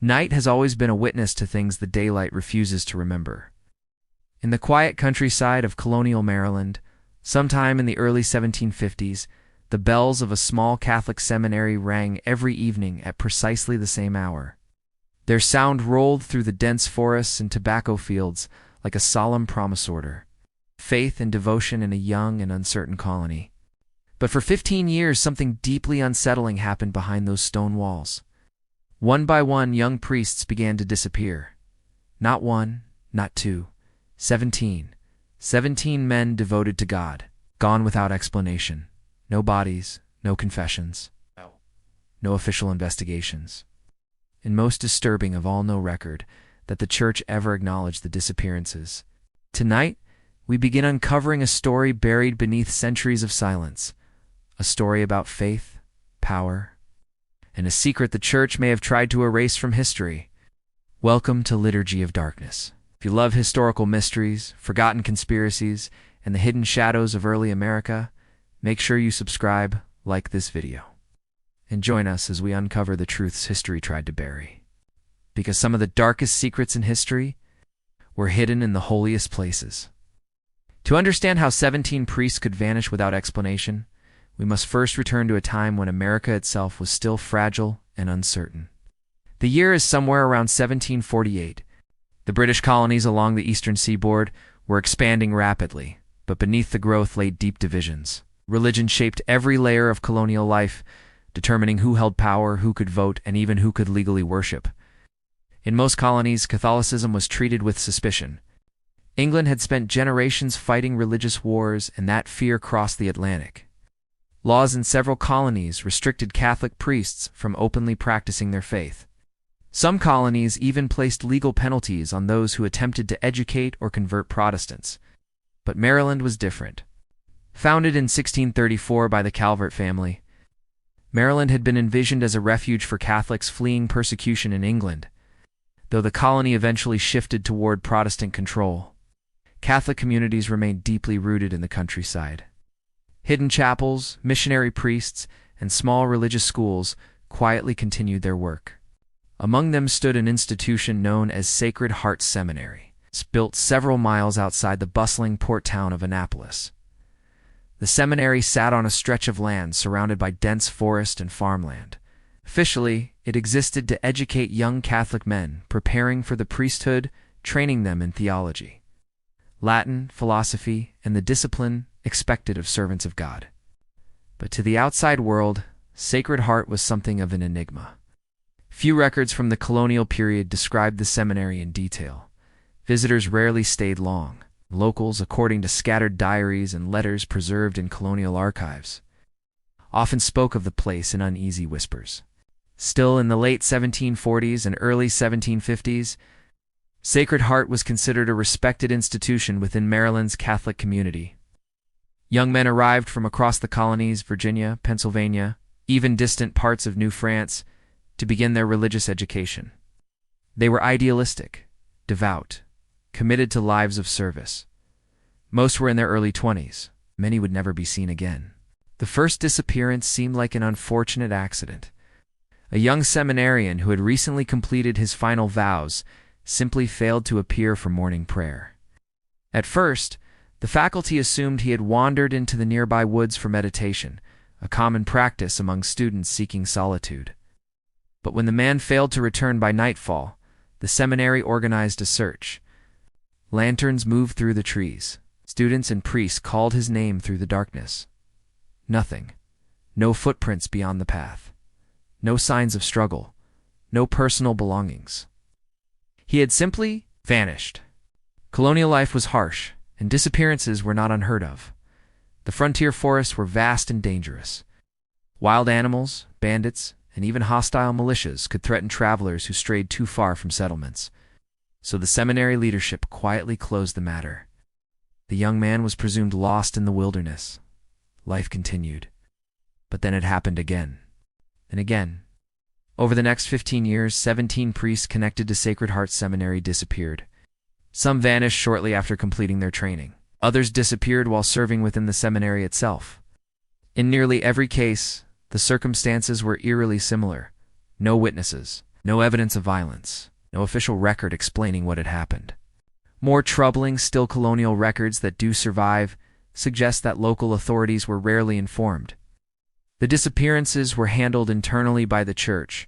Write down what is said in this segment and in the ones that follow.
Night has always been a witness to things the daylight refuses to remember. In the quiet countryside of Colonial, Maryland, sometime in the early 1750s, the bells of a small Catholic seminary rang every evening at precisely the same hour. Their sound rolled through the dense forests and tobacco fields like a solemn promise order, faith and devotion in a young and uncertain colony. But for 15 years, something deeply unsettling happened behind those stone walls. One by one, young priests began to disappear. Not one, not two, 17. 17 men devoted to God, gone without explanation. No bodies, no confessions, no official investigations. And most disturbing of all, no record that the Church ever acknowledged the disappearances. Tonight, we begin uncovering a story buried beneath centuries of silence, a story about faith, power, and a secret the Church may have tried to erase from history. Welcome to Liturgy of Darkness. If you love historical mysteries, forgotten conspiracies, and the hidden shadows of early America, make sure you subscribe, like this video, and join us as we uncover the truths history tried to bury. Because some of the darkest secrets in history were hidden in the holiest places. To understand how 17 priests could vanish without explanation, we must first return to a time when America itself was still fragile and uncertain. The year is somewhere around 1748. The British colonies along the eastern seaboard were expanding rapidly, but beneath the growth lay deep divisions. Religion shaped every layer of colonial life, determining who held power, who could vote, and even who could legally worship. In most colonies, Catholicism was treated with suspicion. England had spent generations fighting religious wars, and that fear crossed the Atlantic. Laws in several colonies restricted Catholic priests from openly practicing their faith. Some colonies even placed legal penalties on those who attempted to educate or convert Protestants. But Maryland was different. Founded in 1634 by the Calvert family, Maryland had been envisioned as a refuge for Catholics fleeing persecution in England. Though the colony eventually shifted toward Protestant control, Catholic communities remained deeply rooted in the countryside. Hidden chapels, missionary priests, and small religious schools quietly continued their work. Among them stood an institution known as Sacred Heart Seminary, built several miles outside the bustling port town of Annapolis. The seminary sat on a stretch of land surrounded by dense forest and farmland. Officially, it existed to educate young Catholic men, preparing for the priesthood, training them in theology, Latin, philosophy, and the discipline expected of servants of God. But to the outside world, Sacred Heart was something of an enigma. Few records from the colonial period described the seminary in detail. Visitors rarely stayed long. Locals, according to scattered diaries and letters preserved in colonial archives, often spoke of the place in uneasy whispers. Still, in the late 1740s and early 1750s, Sacred Heart was considered a respected institution within Maryland's Catholic community. Young men arrived from across the colonies, Virginia, Pennsylvania, even distant parts of New France, to begin their religious education. They were idealistic, devout, committed to lives of service. Most were in their early 20s. Many would never be seen again. The first disappearance seemed like an unfortunate accident. A young seminarian who had recently completed his final vows simply failed to appear for morning prayer. At first, the faculty assumed he had wandered into the nearby woods for meditation, a common practice among students seeking solitude. But when the man failed to return by nightfall, the seminary organized a search. Lanterns moved through the trees. Students and priests called his name through the darkness. Nothing. No footprints beyond the path. No signs of struggle. No personal belongings. He had simply vanished. Colonial life was harsh, and disappearances were not unheard of. The frontier forests were vast and dangerous. Wild animals, bandits, and even hostile militias could threaten travelers who strayed too far from settlements. So the seminary leadership quietly closed the matter. The young man was presumed lost in the wilderness. Life continued. But then it happened again, and again. Over the next 15 years, 17 priests connected to Sacred Heart Seminary disappeared. Some vanished shortly after completing their training. Others disappeared while serving within the seminary itself. In nearly every case, the circumstances were eerily similar. No witnesses, No evidence of violence, no official record explaining what had happened. More troubling still, colonial records that do survive suggest that local authorities were rarely informed. The disappearances were handled internally by the church,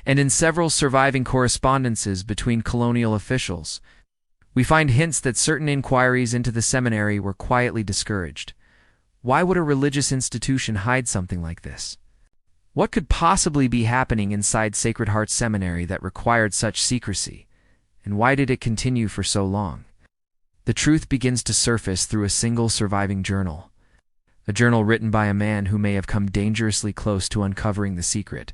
and in several surviving correspondences between colonial officials, we find hints that certain inquiries into the seminary were quietly discouraged. Why would a religious institution hide something like this? What could possibly be happening inside Sacred Heart Seminary that required such secrecy, and why did it continue for so long? The truth begins to surface through a single surviving journal, a journal written by a man who may have come dangerously close to uncovering the secret.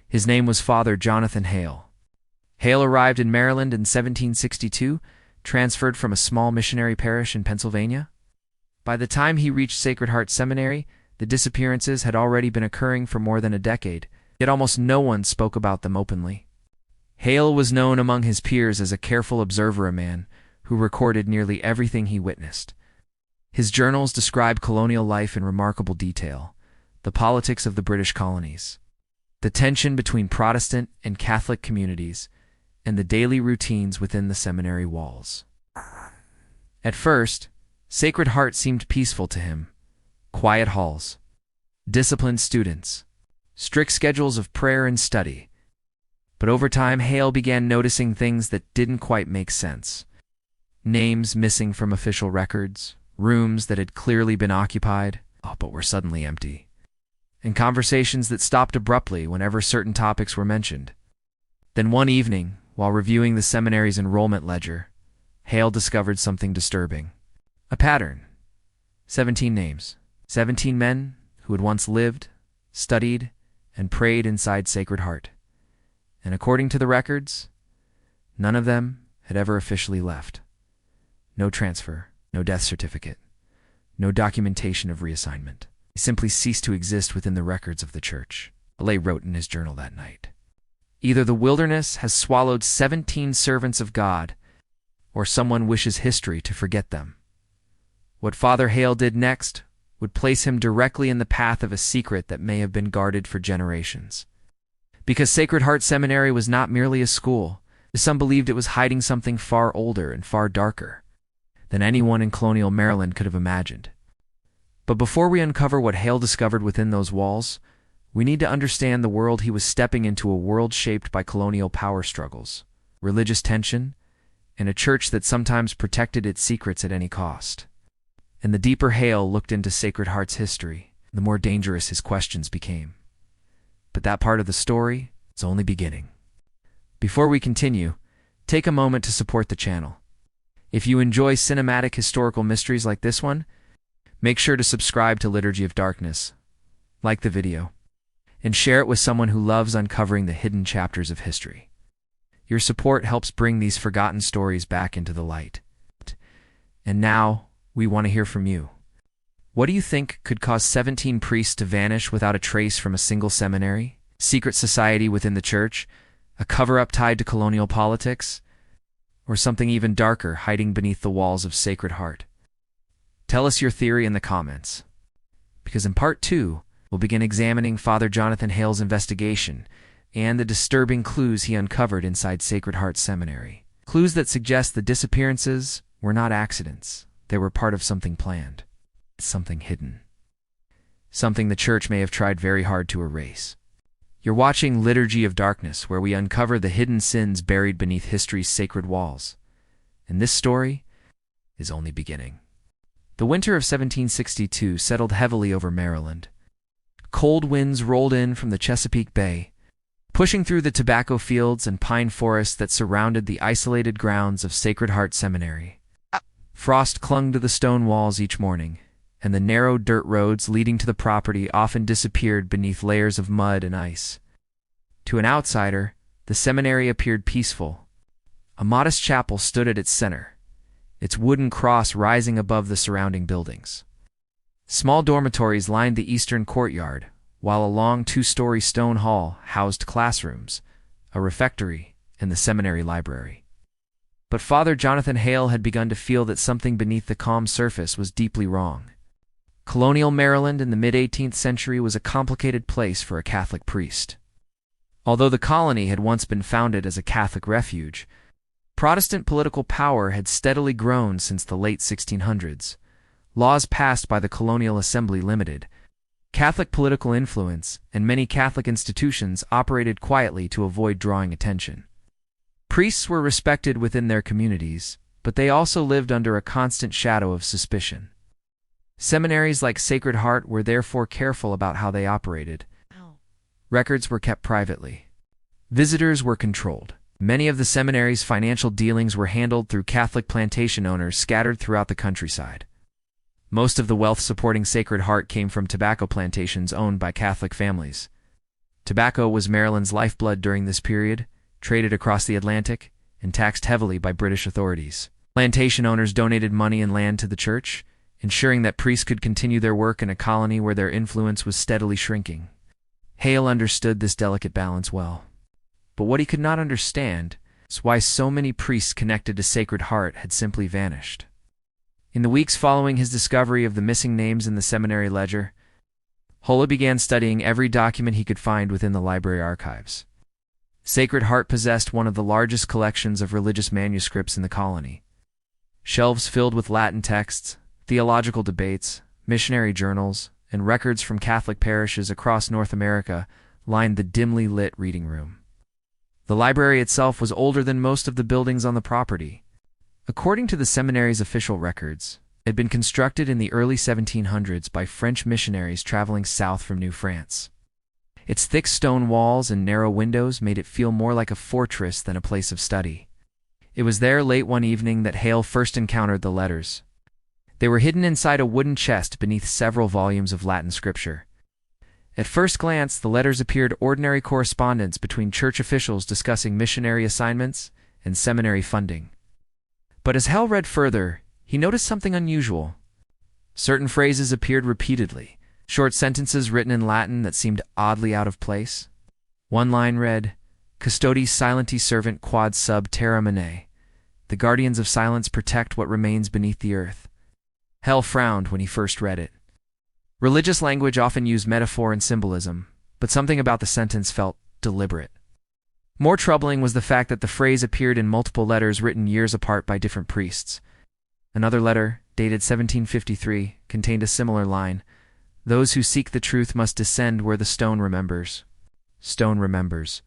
His name was Father Jonathan Hale. Hale arrived in Maryland in 1762, transferred from a small missionary parish in Pennsylvania. By the time he reached Sacred Heart Seminary, the disappearances had already been occurring for more than a decade, yet almost no one spoke about them openly. Hale was known among his peers as a careful observer, a man who recorded nearly everything he witnessed. His journals describe colonial life in remarkable detail, the politics of the British colonies, the tension between Protestant and Catholic communities, and the daily routines within the seminary walls. At first, Sacred Heart seemed peaceful to him. Quiet halls, disciplined students, strict schedules of prayer and study. But over time, Hale began noticing things that didn't quite make sense. Names missing from official records, rooms that had clearly been occupied, but were suddenly empty, and conversations that stopped abruptly whenever certain topics were mentioned. Then one evening, while reviewing the seminary's enrollment ledger, Hale discovered something disturbing. A pattern. 17 names. 17 men who had once lived, studied, and prayed inside Sacred Heart. And according to the records, none of them had ever officially left. No transfer, no death certificate, no documentation of reassignment. They simply ceased to exist within the records of the church. Hale wrote in his journal that night, "Either the wilderness has swallowed 17 servants of God, or someone wishes history to forget them." What Father Hale did next would place him directly in the path of a secret that may have been guarded for generations. Because Sacred Heart Seminary was not merely a school, some believed it was hiding something far older and far darker than anyone in colonial Maryland could have imagined. But before we uncover what Hale discovered within those walls, we need to understand the world he was stepping into, a world shaped by colonial power struggles, religious tension, and a church that sometimes protected its secrets at any cost. And the deeper Hale looked into Sacred Heart's history, the more dangerous his questions became. But that part of the story is only beginning. Before we continue, take a moment to support the channel. If you enjoy cinematic historical mysteries like this one, make sure to subscribe to Liturgy of Darkness, like the video, and share it with someone who loves uncovering the hidden chapters of history. Your support helps bring these forgotten stories back into the light. And now, we want to hear from you. What do you think could cause 17 priests to vanish without a trace from a single seminary, secret society within the church, a cover-up tied to colonial politics, or something even darker hiding beneath the walls of Sacred Heart? Tell us your theory in the comments, because in Part 2, we'll begin examining Father Jonathan Hale's investigation and the disturbing clues he uncovered inside Sacred Heart Seminary. Clues that suggest the disappearances were not accidents. They were part of something planned, something hidden, something the church may have tried very hard to erase. You're watching Liturgy of Darkness, where we uncover the hidden sins buried beneath history's sacred walls. And this story is only beginning. The winter of 1762 settled heavily over Maryland. Cold winds rolled in from the Chesapeake Bay, pushing through the tobacco fields and pine forests that surrounded the isolated grounds of Sacred Heart Seminary. Frost clung to the stone walls each morning, and the narrow dirt roads leading to the property often disappeared beneath layers of mud and ice. To an outsider, the seminary appeared peaceful. A modest chapel stood at its center, its wooden cross rising above the surrounding buildings. Small dormitories lined the eastern courtyard, while a long 2-story stone hall housed classrooms, a refectory, and the seminary library. But Father Jonathan Hale had begun to feel that something beneath the calm surface was deeply wrong. Colonial Maryland in the mid-18th century was a complicated place for a Catholic priest. Although the colony had once been founded as a Catholic refuge, Protestant political power had steadily grown since the late 1600s. Laws passed by the Colonial Assembly limited Catholic political influence, and many Catholic institutions operated quietly to avoid drawing attention. Priests were respected within their communities, but they also lived under a constant shadow of suspicion. Seminaries like Sacred Heart were therefore careful about how they operated. Records were kept privately. Visitors were controlled. Many of the seminary's financial dealings were handled through Catholic plantation owners scattered throughout the countryside. Most of the wealth supporting Sacred Heart came from tobacco plantations owned by Catholic families. Tobacco was Maryland's lifeblood during this period, traded across the Atlantic, and taxed heavily by British authorities. Plantation owners donated money and land to the church, ensuring that priests could continue their work in a colony where their influence was steadily shrinking. Hale understood this delicate balance well. But what he could not understand is why so many priests connected to Sacred Heart had simply vanished. In the weeks following his discovery of the missing names in the seminary ledger, Hale began studying every document he could find within the library archives. Sacred Heart possessed one of the largest collections of religious manuscripts in the colony. Shelves filled with Latin texts, theological debates, missionary journals, and records from Catholic parishes across North America lined the dimly lit reading room. The library itself was older than most of the buildings on the property. According to the seminary's official records, it had been constructed in the early 1700s by French missionaries traveling south from New France. Its thick stone walls and narrow windows made it feel more like a fortress than a place of study. It was there late one evening that Hale first encountered the letters. They were hidden inside a wooden chest beneath several volumes of Latin scripture. At first glance, the letters appeared ordinary correspondence between church officials discussing missionary assignments and seminary funding. But as Hale read further, he noticed something unusual. Certain phrases appeared repeatedly, short sentences written in Latin that seemed oddly out of place. One line read, "Custodis silenti servant quod sub terra mane." The guardians of silence protect what remains beneath the earth. Hale frowned when he first read it. Religious language often used metaphor and symbolism, but something about the sentence felt deliberate. More troubling was the fact that the phrase appeared in multiple letters written years apart by different priests. Another letter, dated 1753, contained a similar line, "Those who seek the truth must descend where the stone remembers." Stone remembers.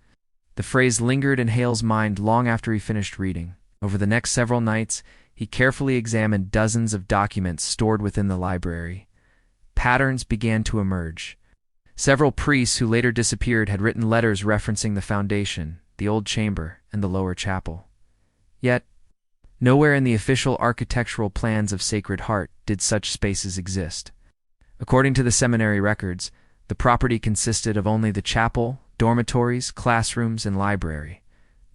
The phrase lingered in Hale's mind long after he finished reading. Over the next several nights, he carefully examined dozens of documents stored within the library. Patterns began to emerge. Several priests who later disappeared had written letters referencing the foundation, the old chamber, and the lower chapel. Yet, nowhere in the official architectural plans of Sacred Heart did such spaces exist. According to the seminary records, the property consisted of only the chapel, dormitories, classrooms, and library.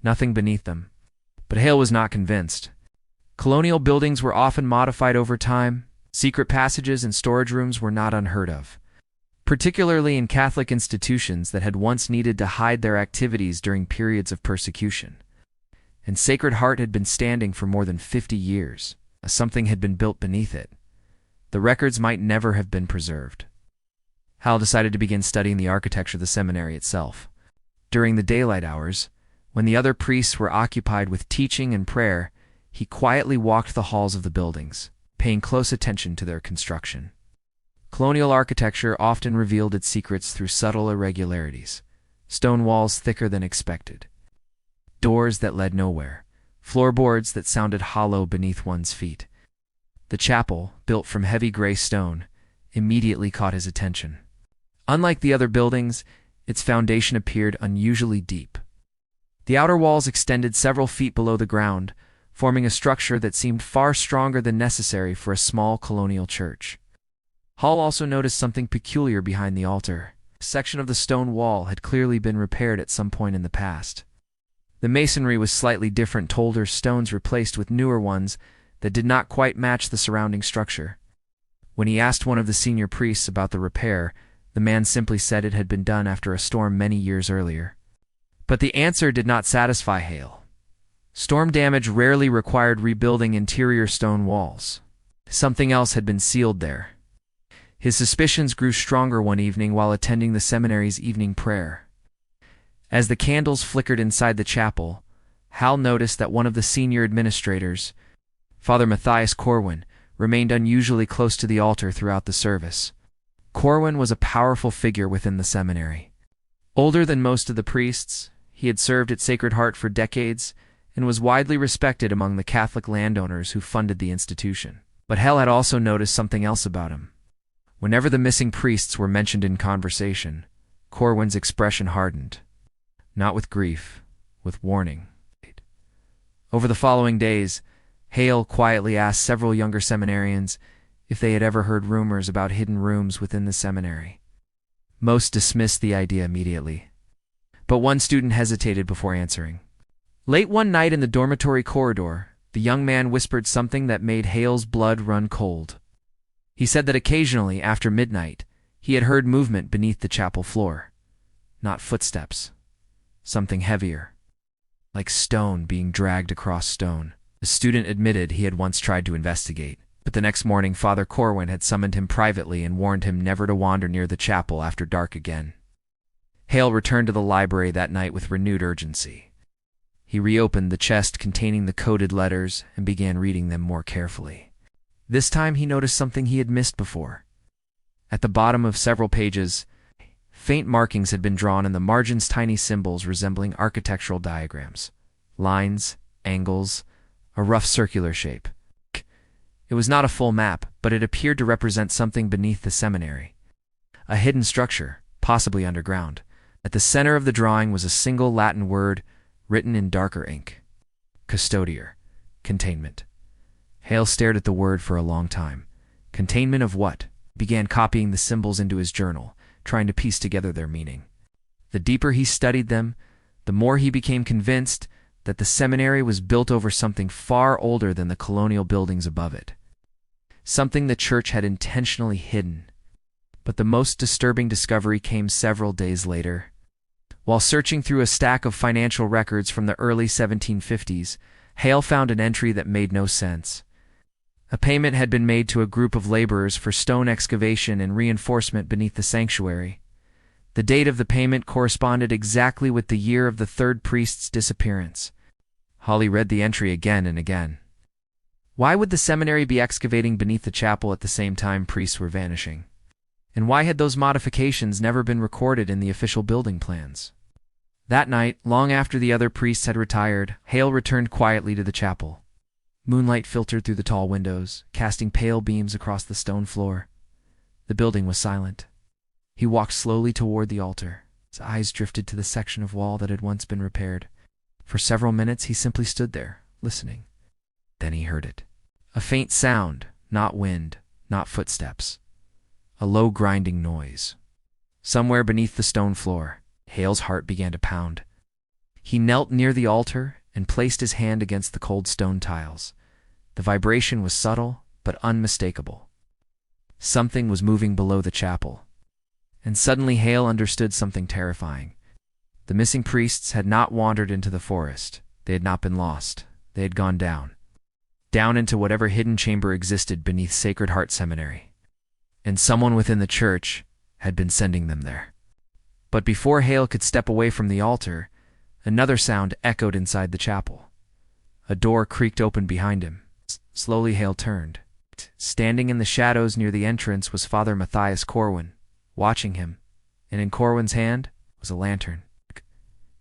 Nothing beneath them. But Hale was not convinced. Colonial buildings were often modified over time. Secret passages and storage rooms were not unheard of, particularly in Catholic institutions that had once needed to hide their activities during periods of persecution. And Sacred Heart had been standing for more than 50 years. Something had been built beneath it. The records might never have been preserved. Hale decided to begin studying the architecture of the seminary itself. During the daylight hours, when the other priests were occupied with teaching and prayer, he quietly walked the halls of the buildings, paying close attention to their construction. Colonial architecture often revealed its secrets through subtle irregularities. Stone walls thicker than expected. Doors that led nowhere. Floorboards that sounded hollow beneath one's feet. The chapel, built from heavy gray stone, immediately caught his attention. Unlike the other buildings, its foundation appeared unusually deep. The outer walls extended several feet below the ground, forming a structure that seemed far stronger than necessary for a small colonial church. Hale also noticed something peculiar behind the altar. A section of the stone wall had clearly been repaired at some point in the past. The masonry was slightly different, older stones replaced with newer ones that did not quite match the surrounding structure. When he asked one of the senior priests about the repair, the man simply said it had been done after a storm many years earlier. But the answer did not satisfy Hale. Storm damage rarely required rebuilding interior stone walls. Something else had been sealed there. His suspicions grew stronger one evening while attending the seminary's evening prayer. As the candles flickered inside the chapel, Hal noticed that one of the senior administrators, Father Matthias Corwin, remained unusually close to the altar throughout the service. Corwin was a powerful figure within the seminary. Older than most of the priests, he had served at Sacred Heart for decades and was widely respected among the Catholic landowners who funded the institution. But Hale had also noticed something else about him. Whenever the missing priests were mentioned in conversation, Corwin's expression hardened. Not with grief, with warning. Over the following days, Hale quietly asked several younger seminarians if they had ever heard rumors about hidden rooms within the seminary. Most dismissed the idea immediately, but one student hesitated before answering. Late one night in the dormitory corridor, the young man whispered something that made Hale's blood run cold. He said that occasionally, after midnight, he had heard movement beneath the chapel floor. Not footsteps. Something heavier. Like stone being dragged across stone. The student admitted he had once tried to investigate, but the next morning Father Corwin had summoned him privately and warned him never to wander near the chapel after dark again. Hale returned to the library that night with renewed urgency. He reopened the chest containing the coded letters and began reading them more carefully. This time he noticed something he had missed before. At the bottom of several pages, faint markings had been drawn in the margins, tiny symbols resembling architectural diagrams. Lines, angles, a rough circular shape. It was not a full map, but it appeared to represent something beneath the seminary. A hidden structure, possibly underground. At the center of the drawing was a single Latin word written in darker ink. Custodier. Containment. Hale stared at the word for a long time. Containment of what? He began copying the symbols into his journal, trying to piece together their meaning. The deeper he studied them, the more he became convinced that the seminary was built over something far older than the colonial buildings above it. Something the church had intentionally hidden. But the most disturbing discovery came several days later. While searching through a stack of financial records from the early 1750s, Hale found an entry that made no sense. A payment had been made to a group of laborers for stone excavation and reinforcement beneath the sanctuary. The date of the payment corresponded exactly with the year of the third priest's disappearance. Holly read the entry again and again. Why would the seminary be excavating beneath the chapel at the same time priests were vanishing? And why had those modifications never been recorded in the official building plans? That night, long after the other priests had retired, Hale returned quietly to the chapel. Moonlight filtered through the tall windows, casting pale beams across the stone floor. The building was silent. He walked slowly toward the altar. His eyes drifted to the section of wall that had once been repaired. For several minutes he simply stood there, listening. Then he heard it. A faint sound, not wind, not footsteps. A low grinding noise. Somewhere beneath the stone floor, Hale's heart began to pound. He knelt near the altar and placed his hand against the cold stone tiles. The vibration was subtle, but unmistakable. Something was moving below the chapel. And suddenly Hale understood something terrifying. The missing priests had not wandered into the forest. They had not been lost. They had gone down. Down into whatever hidden chamber existed beneath Sacred Heart Seminary. And someone within the church had been sending them there. But before Hale could step away from the altar, another sound echoed inside the chapel. A door creaked open behind him. Slowly Hale turned. Standing in the shadows near the entrance was Father Matthias Corwin, watching him, and in Corwin's hand was a lantern.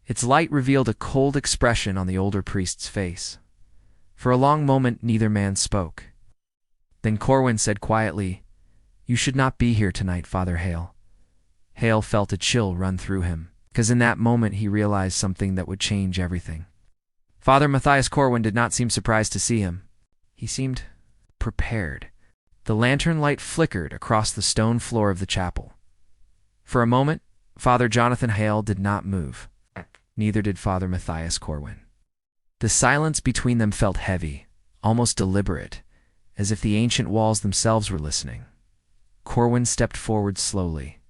Its light revealed a cold expression on the older priest's face. For a long moment neither man spoke. Then Corwin said quietly, "You should not be here tonight, Father Hale." Hale felt a chill run through him, because in that moment he realized something that would change everything. Father Matthias Corwin did not seem surprised to see him. He seemed prepared. The lantern light flickered across the stone floor of the chapel. For a moment, Father Jonathan Hale did not move. Neither did Father Matthias Corwin. The silence between them felt heavy, almost deliberate, as if the ancient walls themselves were listening. Corwin stepped forward slowly.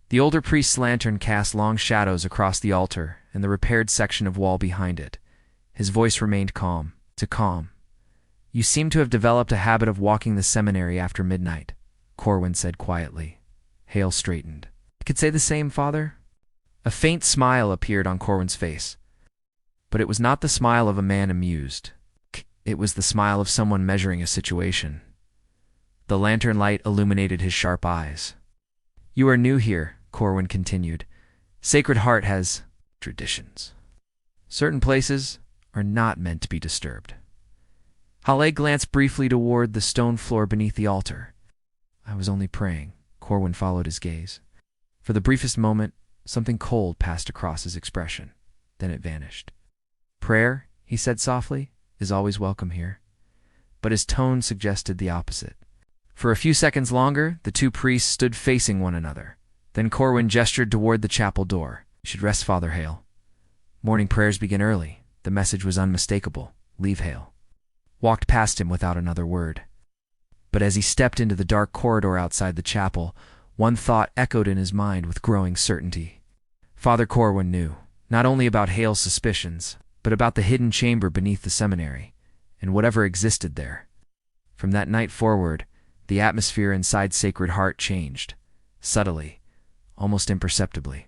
The older priest's lantern cast long shadows across the altar and the repaired section of wall behind it. His voice remained calm. "You seem to have developed a habit of walking the seminary after midnight," Corwin said quietly. Hale straightened. "I could say the same, Father." A faint smile appeared on Corwin's face. But it was not the smile of a man amused. It was the smile of someone measuring a situation. The lantern light illuminated his sharp eyes. "You are new here," Corwin continued. "Sacred Heart has traditions. Certain places are not meant to be disturbed." Hale glanced briefly toward the stone floor beneath the altar. "I was only praying." Corwin followed his gaze. For the briefest moment, something cold passed across his expression. Then it vanished. "Prayer," he said softly, "is always welcome here." But his tone suggested the opposite. For a few seconds longer, the two priests stood facing one another. Then Corwin gestured toward the chapel door. "You should rest, Father Hale. Morning prayers begin early." The message was unmistakable. Leave Hale walked past him without another word. But as he stepped into the dark corridor outside the chapel, one thought echoed in his mind with growing certainty. Father Corwin knew, not only about Hale's suspicions, but about the hidden chamber beneath the seminary, and whatever existed there. From that night forward, the atmosphere inside Sacred Heart changed, subtly, almost imperceptibly.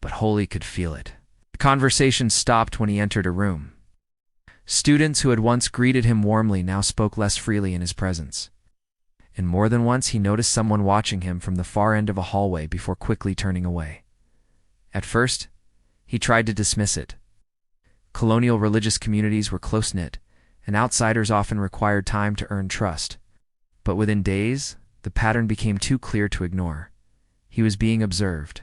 But Hale could feel it. The conversation stopped when he entered a room. Students who had once greeted him warmly now spoke less freely in his presence. And more than once he noticed someone watching him from the far end of a hallway before quickly turning away. At first, he tried to dismiss it. Colonial religious communities were close-knit, and outsiders often required time to earn trust. But within days, the pattern became too clear to ignore. He was being observed.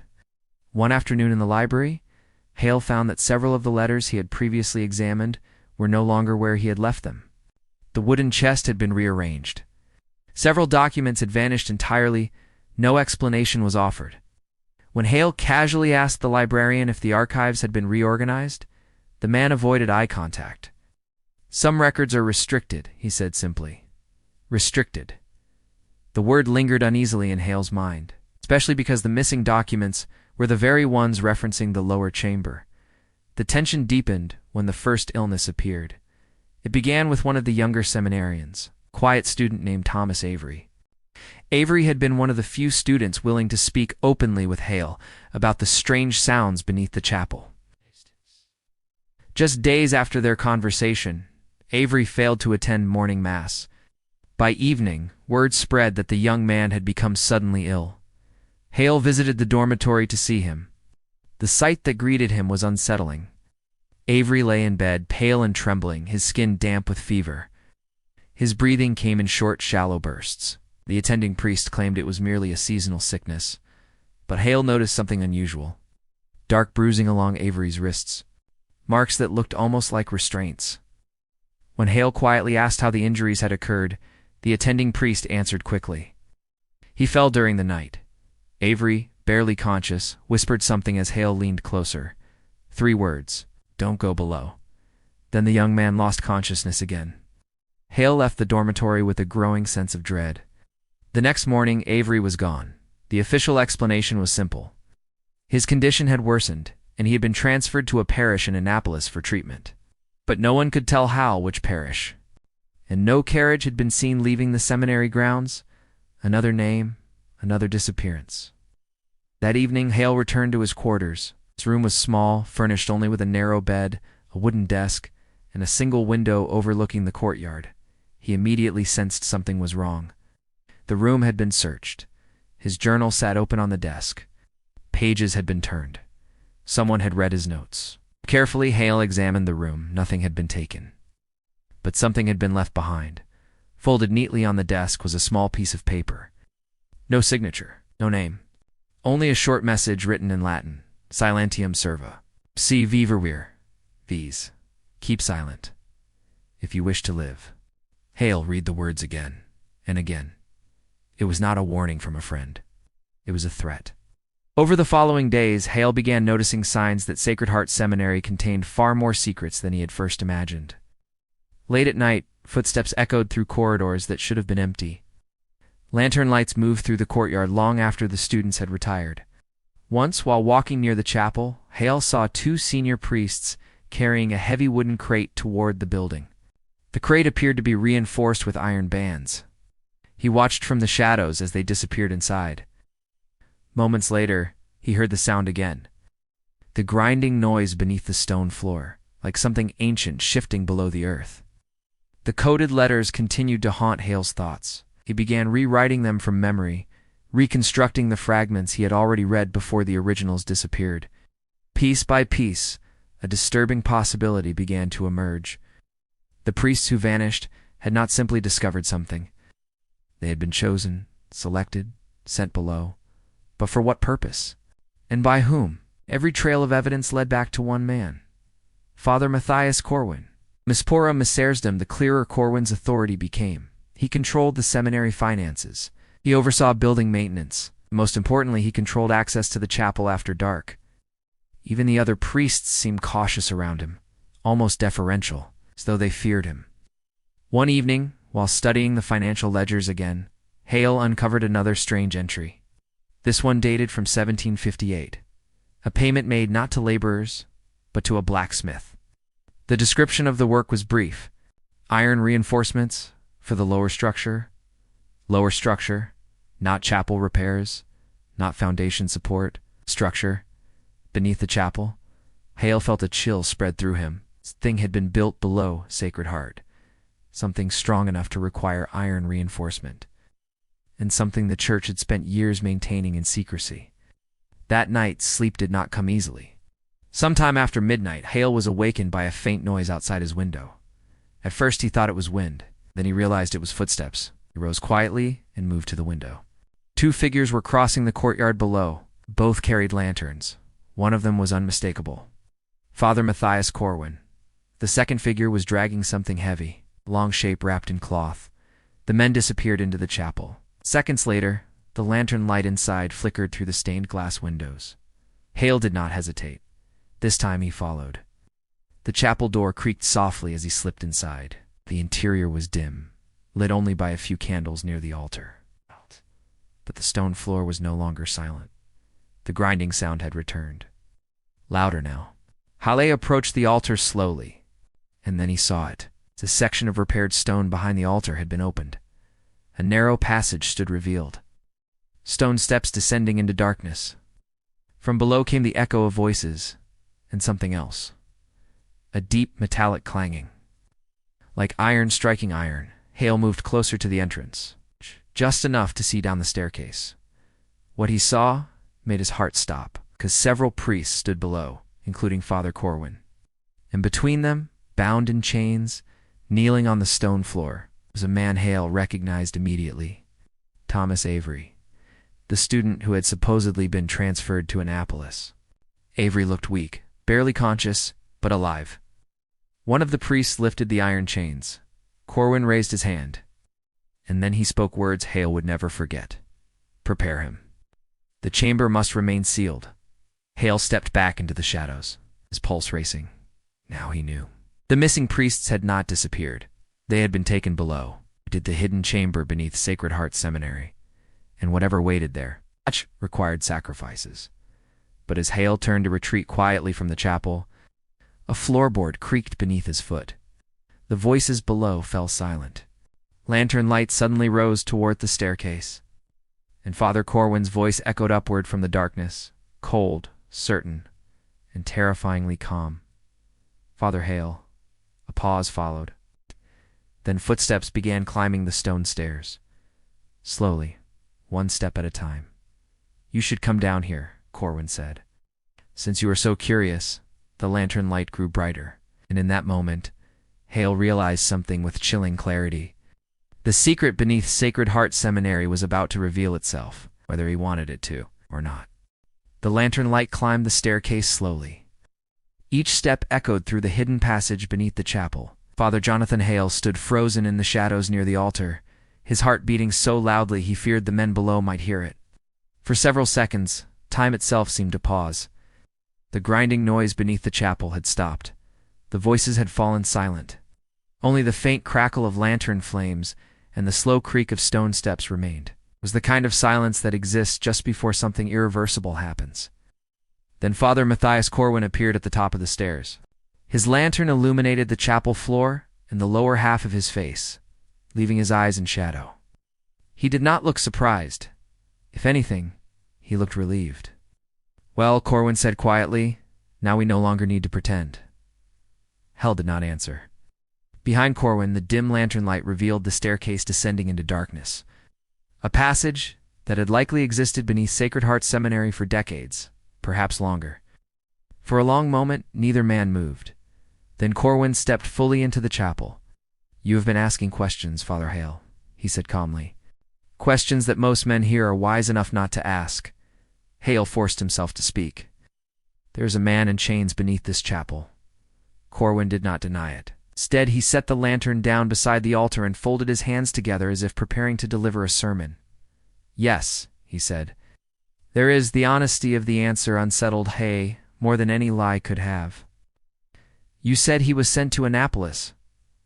One afternoon in the library, Hale found that several of the letters he had previously examined were no longer where he had left them. The wooden chest had been rearranged. Several documents had vanished entirely. No explanation was offered. When Hale casually asked the librarian if the archives had been reorganized, the man avoided eye contact. "Some records are restricted," he said simply. Restricted. The word lingered uneasily in Hale's mind, especially because the missing documents were the very ones referencing the lower chamber. The tension deepened when the first illness appeared. It began with one of the younger seminarians, a quiet student named Thomas Avery. Avery had been one of the few students willing to speak openly with Hale about the strange sounds beneath the chapel. Just days after their conversation, Avery failed to attend morning mass. By evening, word spread that the young man had become suddenly ill. Hale visited the dormitory to see him. The sight that greeted him was unsettling. Avery lay in bed, pale and trembling, his skin damp with fever. His breathing came in short, shallow bursts. The attending priest claimed it was merely a seasonal sickness, but Hale noticed something unusual. Dark bruising along Avery's wrists, marks that looked almost like restraints. When Hale quietly asked how the injuries had occurred, the attending priest answered quickly. "He fell during the night." Avery, barely conscious, whispered something as Hale leaned closer. 3 words, "Don't go below." Then the young man lost consciousness again. Hale left the dormitory with a growing sense of dread. The next morning, Avery was gone. The official explanation was simple. His condition had worsened, and he had been transferred to a parish in Annapolis for treatment. But no one could tell Hal which parish. And no carriage had been seen leaving the seminary grounds. Another name, another disappearance. That evening, Hale returned to his quarters. His room was small, furnished only with a narrow bed, a wooden desk, and a single window overlooking the courtyard. He immediately sensed something was wrong. The room had been searched. His journal sat open on the desk. Pages had been turned. Someone had read his notes. Carefully, Hale examined the room. Nothing had been taken. But something had been left behind. Folded neatly on the desk was a small piece of paper. No signature, no name. Only a short message written in Latin. Silentium serva. Si vivervir. Vis. Keep silent. If you wish to live. Hale read the words again and again. It was not a warning from a friend. It was a threat. Over the following days, Hale began noticing signs that Sacred Heart Seminary contained far more secrets than he had first imagined. Late at night, footsteps echoed through corridors that should have been empty. Lantern lights moved through the courtyard long after the students had retired. Once, while walking near the chapel, Hale saw 2 senior priests carrying a heavy wooden crate toward the building. The crate appeared to be reinforced with iron bands. He watched from the shadows as they disappeared inside. Moments later, he heard the sound again. the grinding noise beneath the stone floor, like something ancient shifting below the earth. The coded letters continued to haunt Hale's thoughts. He began rewriting them from memory, reconstructing the fragments he had already read before the originals disappeared. Piece by piece, a disturbing possibility began to emerge. The priests who vanished had not simply discovered something. They had been chosen, selected, sent below. But for what purpose? And by whom? Every trail of evidence led back to one man. Father Matthias Corwin. Mispora Misersdom, the clearer Corwin's authority became. He controlled the seminary finances. He oversaw building maintenance. Most importantly, he controlled access to the chapel after dark. Even the other priests seemed cautious around him, almost deferential, as though they feared him. One evening, while studying the financial ledgers again, Hale uncovered another strange entry. This one dated from 1758. A payment made not to laborers, but to a blacksmith. The description of the work was brief. Iron reinforcements for the lower structure, not chapel repairs, not foundation support, structure, beneath the chapel. Hale felt a chill spread through him. This thing had been built below Sacred Heart, something strong enough to require iron reinforcement, and something the church had spent years maintaining in secrecy. That night, sleep did not come easily. Sometime after midnight, Hale was awakened by a faint noise outside his window. At first he thought it was wind, then he realized it was footsteps. He rose quietly and moved to the window. Two figures were crossing the courtyard below. Both carried lanterns. One of them was unmistakable. Father Matthias Corwin. The second figure was dragging something heavy, a long shape wrapped in cloth. The men disappeared into the chapel. Seconds later, the lantern light inside flickered through the stained glass windows. Hale did not hesitate. This time he followed. The chapel door creaked softly as he slipped inside. The interior was dim, lit only by a few candles near the altar. But the stone floor was no longer silent. The grinding sound had returned. Louder now. Hale approached the altar slowly, and then he saw it. The section of repaired stone behind the altar had been opened. A narrow passage stood revealed. Stone steps descending into darkness. From below came the echo of voices, and something else. A deep metallic clanging. Like iron striking iron, Hale moved closer to the entrance, just enough to see down the staircase. What he saw made his heart stop, because several priests stood below, including Father Corwin. And between them, bound in chains, kneeling on the stone floor, was a man Hale recognized immediately. Thomas Avery, the student who had supposedly been transferred to Annapolis. Avery looked weak, barely conscious, but alive. One of the priests lifted the iron chains. Corwin raised his hand, and then he spoke words Hale would never forget. Prepare him. The chamber must remain sealed. Hale stepped back into the shadows, his pulse racing. Now he knew. The missing priests had not disappeared. They had been taken below, to the hidden chamber beneath Sacred Heart Seminary, and whatever waited there required sacrifices. But as Hale turned to retreat quietly from the chapel, a floorboard creaked beneath his foot. The voices below fell silent. Lantern light suddenly rose toward the staircase, and Father Corwin's voice echoed upward from the darkness, cold, certain, and terrifyingly calm. Father Hale. A pause followed. Then footsteps began climbing the stone stairs. Slowly, one step at a time. You should come down here, Corwin said. Since you are so curious, the lantern light grew brighter, and in that moment, Hale realized something with chilling clarity. The secret beneath Sacred Heart Seminary was about to reveal itself, whether he wanted it to or not. The lantern light climbed the staircase slowly. Each step echoed through the hidden passage beneath the chapel. Father Jonathan Hale stood frozen in the shadows near the altar, his heart beating so loudly he feared the men below might hear it. For several seconds, time itself seemed to pause. The grinding noise beneath the chapel had stopped. The voices had fallen silent. Only the faint crackle of lantern flames and the slow creak of stone steps remained. It was the kind of silence that exists just before something irreversible happens. Then Father Matthias Corwin appeared at the top of the stairs. His lantern illuminated the chapel floor and the lower half of his face, leaving his eyes in shadow. He did not look surprised. If anything, he looked relieved. Well, Corwin said quietly, Now we no longer need to pretend. Hale did not answer. Behind Corwin, the dim lantern light revealed the staircase descending into darkness. A passage that had likely existed beneath Sacred Heart Seminary for decades, perhaps longer. For a long moment, neither man moved. Then Corwin stepped fully into the chapel. "You have been asking questions, Father Hale," he said calmly. "Questions that most men here are wise enough not to ask." Hale forced himself to speak. "There is a man in chains beneath this chapel." Corwin did not deny it. Instead, he set the lantern down beside the altar and folded his hands together as if preparing to deliver a sermon. "Yes," he said. "There is the honesty of the answer unsettled Hay more than any lie could have." "You said he was sent to Annapolis,"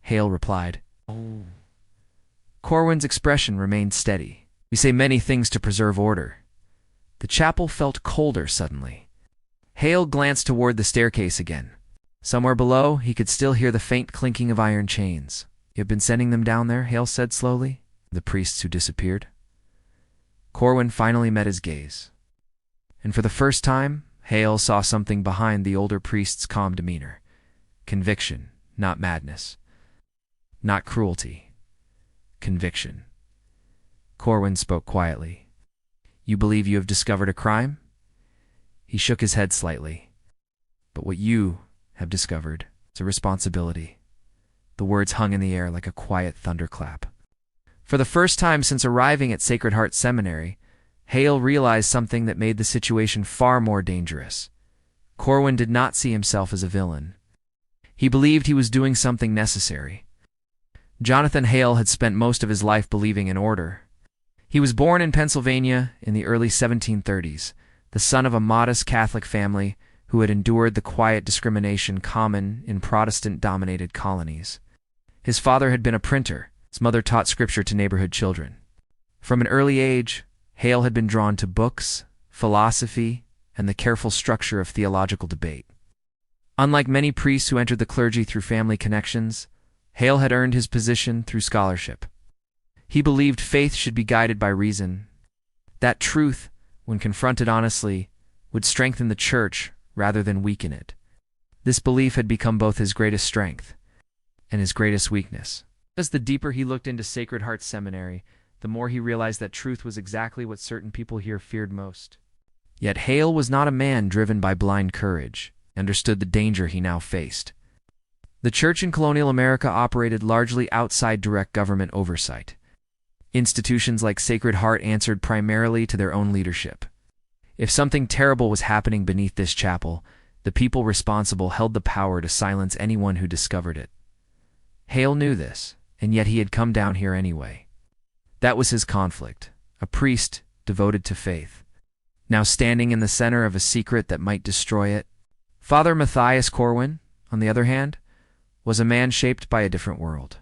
Hale replied. "Oh." Corwin's expression remained steady. "We say many things to preserve order." The chapel felt colder suddenly. Hale glanced toward the staircase again. Somewhere below, he could still hear the faint clinking of iron chains. "You have been sending them down there," Hale said slowly. "The priests who disappeared?" Corwin finally met his gaze. And for the first time, Hale saw something behind the older priest's calm demeanor. Conviction, not madness. Not cruelty. Conviction. Corwin spoke quietly. "You believe you have discovered a crime?" He shook his head slightly. "But what you have discovered is a responsibility." The words hung in the air like a quiet thunderclap. For the first time since arriving at Sacred Heart Seminary, Hale realized something that made the situation far more dangerous. Corwin did not see himself as a villain. He believed he was doing something necessary. Jonathan Hale had spent most of his life believing in order. He was born in Pennsylvania in the early 1730s, the son of a modest Catholic family who had endured the quiet discrimination common in Protestant-dominated colonies. His father had been a printer. His mother taught scripture to neighborhood children. From an early age, Hale had been drawn to books, philosophy, and the careful structure of theological debate. Unlike many priests who entered the clergy through family connections, Hale had earned his position through scholarship. He believed faith should be guided by reason. That truth, when confronted honestly, would strengthen the church rather than weaken it. This belief had become both his greatest strength and his greatest weakness. As the deeper he looked into Sacred Heart Seminary, the more he realized that truth was exactly what certain people here feared most. Yet Hale was not a man driven by blind courage. He understood the danger he now faced. The church in colonial America operated largely outside direct government oversight. Institutions like Sacred Heart answered primarily to their own leadership. If something terrible was happening beneath this chapel, the people responsible held the power to silence anyone who discovered it. Hale knew this, and yet he had come down here anyway. That was his conflict, a priest devoted to faith, now standing in the center of a secret that might destroy it. Father Matthias Corwin, on the other hand, was a man shaped by a different world.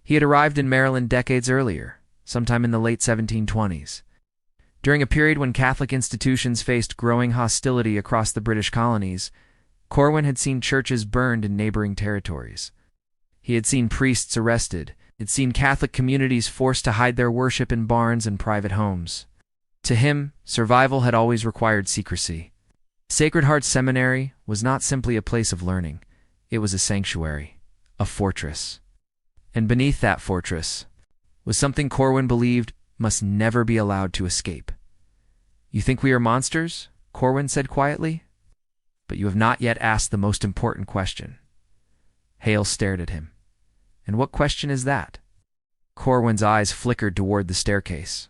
He had arrived in Maryland decades earlier, sometime in the late 1720s. During a period when Catholic institutions faced growing hostility across the British colonies, Corwin had seen churches burned in neighboring territories. He had seen priests arrested. He had seen Catholic communities forced to hide their worship in barns and private homes. To him, survival had always required secrecy. Sacred Heart Seminary was not simply a place of learning. It was a sanctuary, a fortress. And beneath that fortress was something Corwin believed must never be allowed to escape. "You think we are monsters?" Corwin said quietly. "But you have not yet asked the most important question." Hale stared at him. "And what question is that?" Corwin's eyes flickered toward the staircase.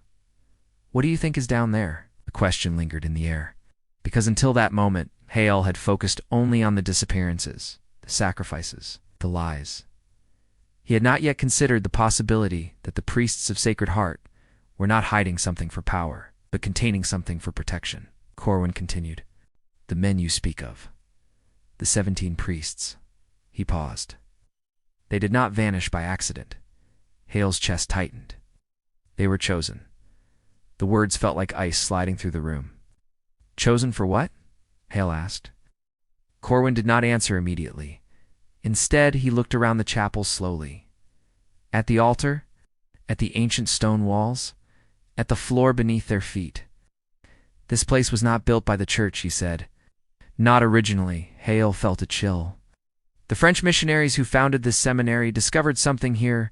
"What do you think is down there?" The question lingered in the air, because until that moment, Hale had focused only on the disappearances, the sacrifices, the lies. He had not yet considered the possibility that the priests of Sacred Heart were not hiding something for power, but containing something for protection. Corwin continued. "The men you speak of, the 17 priests." He paused. "They did not vanish by accident." Hale's chest tightened. "They were chosen." The words felt like ice sliding through the room. "Chosen for what?" Hale asked. Corwin did not answer immediately. Instead, he looked around the chapel slowly. At the altar, at the ancient stone walls, at the floor beneath their feet. "This place was not built by the church," he said. Not originally. Hale felt a chill. The French missionaries who founded this seminary discovered something here.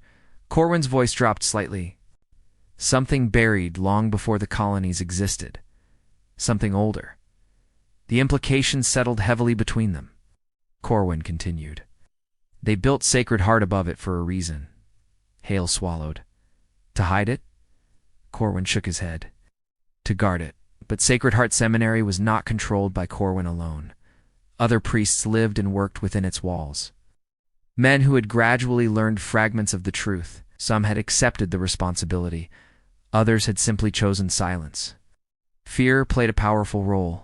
Corwin's voice dropped slightly. Something buried long before the colonies existed. Something older. The implications settled heavily between them. Corwin continued. They built Sacred Heart above it for a reason. Hale swallowed. To hide it? Corwin shook his head. To guard it. But Sacred Heart Seminary was not controlled by Corwin alone. Other priests lived and worked within its walls. Men who had gradually learned fragments of the truth. Some had accepted the responsibility. Others had simply chosen silence. Fear played a powerful role.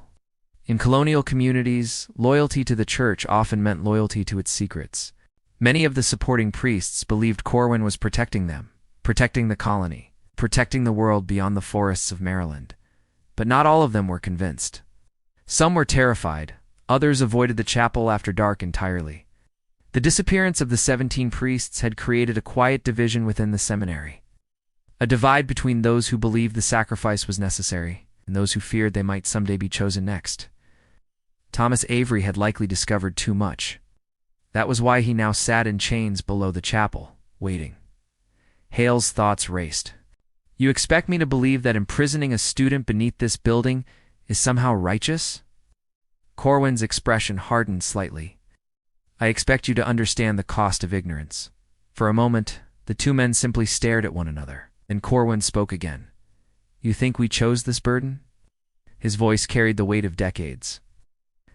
In colonial communities, loyalty to the church often meant loyalty to its secrets. Many of the supporting priests believed Corwin was protecting them, protecting the colony, protecting the world beyond the forests of Maryland. But not all of them were convinced. Some were terrified. Others avoided the chapel after dark entirely. The disappearance of the 17 priests had created a quiet division within the seminary. A divide between those who believed the sacrifice was necessary and those who feared they might someday be chosen next. Thomas Avery had likely discovered too much. That was why he now sat in chains below the chapel, waiting. Hale's thoughts raced. You expect me to believe that imprisoning a student beneath this building is somehow righteous? Corwin's expression hardened slightly. I expect you to understand the cost of ignorance. For a moment, the two men simply stared at one another. Then Corwin spoke again. You think we chose this burden? His voice carried the weight of decades.